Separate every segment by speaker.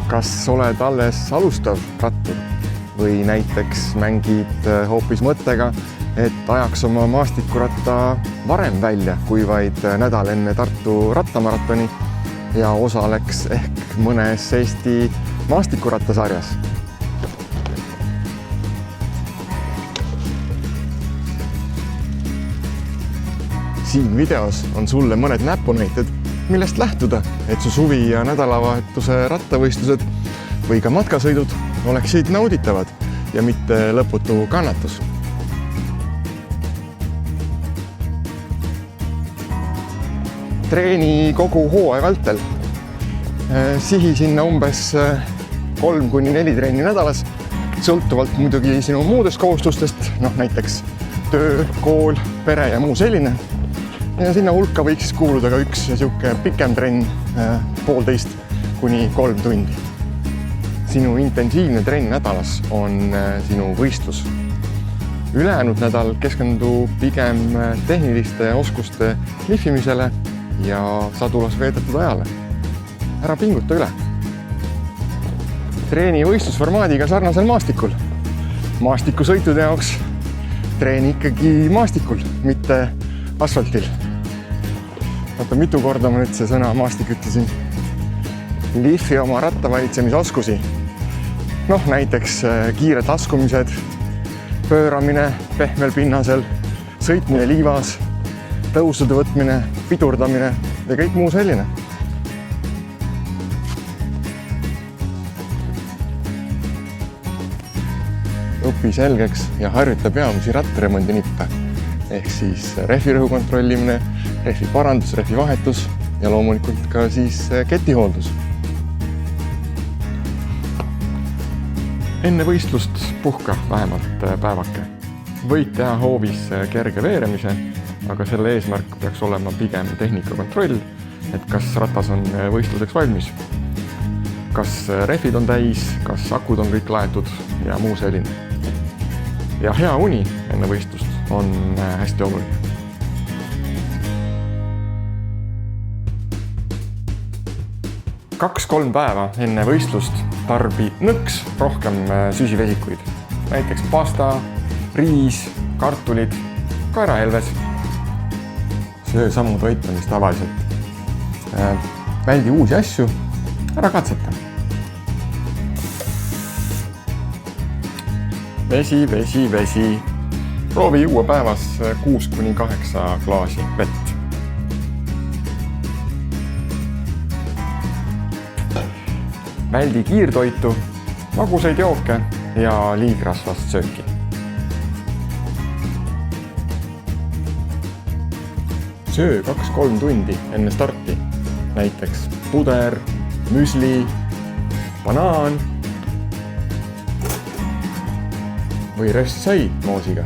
Speaker 1: Kas oled alles alustav rattur või näiteks mängid hoopis mõttega, et ajaks oma maastikuratta varem välja kui vaid nädal enne Tartu rattamaratoni ja osaleks ehk mõnes Eesti maastikurattasarjas? Siin videos on sulle mõned näpunäited, millest lähtuda, et su suvi- ja nädalavahetuse rattavõistlused või ka matkasõidud oleksid nauditavad ja mitte lõputu kannatus. Treeni kogu hooaja vältel. Sihi sinna umbes 3–4 trenni nädalas, sõltuvalt muidugi sinu muudest kohustustest, näiteks töö, kool, pere ja muu selline. Ja sinna hulka võiks kuuluda ka üks siuke pikem trenn, 1,5–3 tundi. Sinu intensiivne trenn nädalas on sinu võistlus. Ülejäänud nädal keskendu pigem tehniliste oskuste lihvimisele ja sadulas veedetud ajale. Ära pinguta üle. Treeni võistlusformaadiga sarnasel maastikul. Maastikusõitude jaoks treeni ikkagi maastikul, mitte asfaltil. Vaata, mitu korda ma nüüd see sõna maastik ütlesin. Lihvi oma rattavalitsemise oskusi. Näiteks kiired laskumised, pööramine pehmel pinnasel, sõitmine liivas, tõusude võtmine, pidurdamine ja kõik muu selline. Õpi selgeks ja harjuta peamisi rattaremondi nippe. Ehk siis rehvirõhu kontrollimine, rehvi parandus, rehvi vahetus ja loomulikult ka siis ketihooldus. Enne võistlust puhka vähemalt päevake. Võid teha hoovis kerge veeremise, aga selle eesmärk peaks olema pigem tehnika kontroll, et kas ratas on võistluseks valmis. Kas rehvid on täis, kas akud on kõik laetud ja muu selline. Ja hea uni enne võistlust on hästi oluline. Kaks-kolm päeva enne võistlust tarbi nõks rohkem süsivesikuid. Näiteks pasta, riis, kartulid, kaerahelves. Söö samu toite, mis tavaliselt. Väldi uusi asju, ära katseta. Vesi. Proovi juua päevas 6–8 klaasi vett. Väldi kiirtoitu, magusaid jooke ja liigrasvast sööki. Söö 2–3 tundi enne starti. Näiteks puder, müsli, banaan või röstsai moosiga.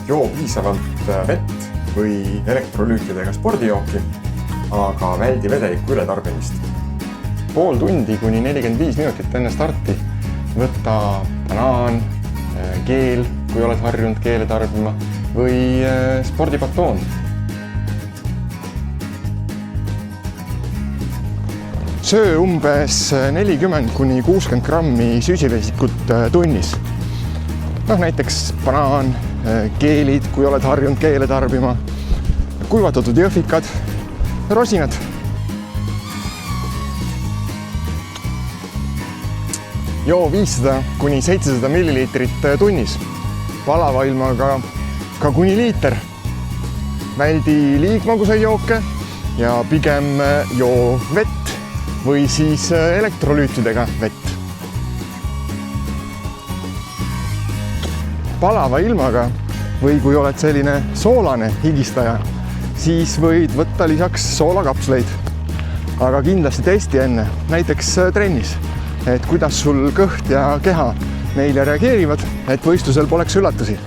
Speaker 1: Joo piisavalt vett või elektrolüütidega spordijooki, aga väldi vedeliku ületarbimist. Pool tundi kuni 45 minutit enne starti võtta banaan, keel, kui oled harjunud keele tarbima, või spordibatoon. Söö umbes 40–60 grammi süsivesikut tunnis. Näiteks banaan, keelid, kui oled harjunud keele tarbima, kuivatatud jõhvikad, rosinad. Joo 500–700 milliliitrit tunnis, palava ilmaga ka kuni liiter. Väldi liigmagusaid jooke ja pigem joo vett või siis elektrolüütidega vett. Palava ilmaga või kui oled selline soolane higistaja, siis võid võtta lisaks soolakapsleid. Aga kindlasti testi enne, näiteks trennis, et kuidas sul kõht ja keha neile reageerivad, et võistlusel poleks üllatusi.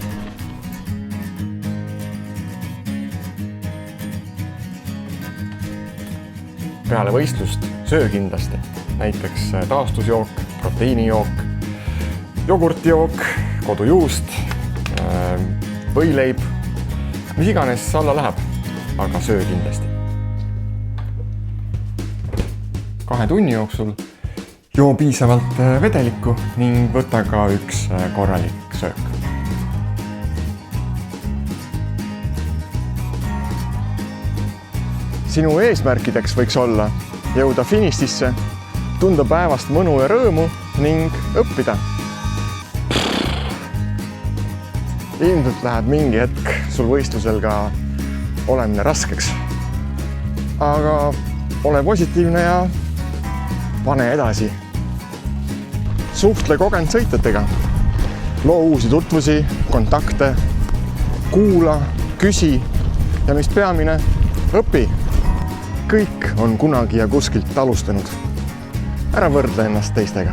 Speaker 1: Peale võistlust söö kindlasti, näiteks taastusjook, proteiinijook, jogurtijook, kodujuust, võileib, mis iganes alla läheb, aga söö kindlasti. 2 tunni jooksul joo piisavalt vedelikku ning võta ka üks korralik söök. Sinu eesmärkideks võiks olla jõuda finišisse, tunda päevast mõnu ja rõõmu ning õppida. Ilmselt läheb mingi hetk sul võistlusel ka olemine raskeks. Aga ole positiivne ja pane edasi. Suhtle kogenud sõitjatega. Loo uusi tutvusi, kontakte, kuula, küsi ja mis peamine, õpi. Kõik on kunagi ja kuskilt alustanud. Ära võrdle ennast teistega.